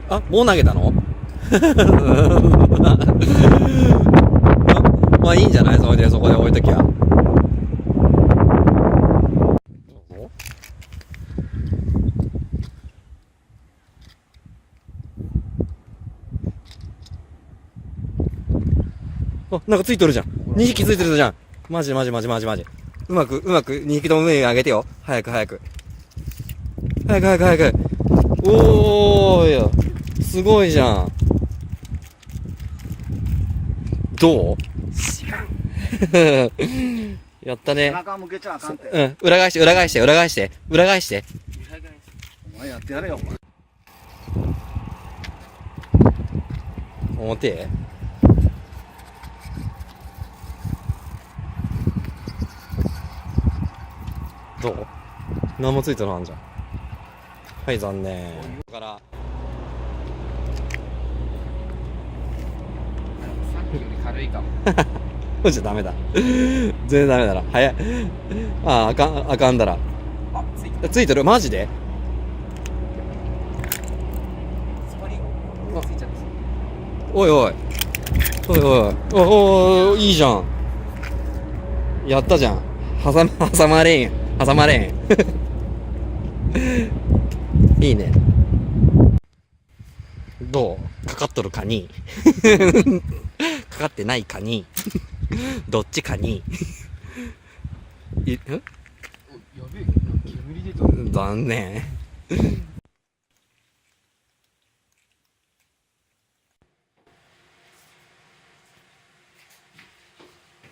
あ、もう投げたの？まあいいんじゃない？それでそこで置いときゃ。あ、なんかついとるじゃん。2匹ついてるじゃん。マジマジマジマジマジ。うまく2匹とも上に上げてよ。早く早く。早く早く早く。おーよ。すごいじゃん。どう？やったね。背中向けちゃあかんて。うん。裏返して、裏返して、裏返して。裏返して。お前やってやれよ、お前。表？どう？何もついてないんじゃん。はい、残念。だから、さっきより軽いかも。これじゃダメだ。全然ダメだな。早い。あ、あかん、あかんだら。あ、ついてる？マジで？そこについちゃった。おいおい。おいおい。おお、いいじゃん。やったじゃん。挟まれん。挟まれん。いいね。どう？かかっとるかに。かかってないかに。どっちかに。やべえ、煙出た。残念。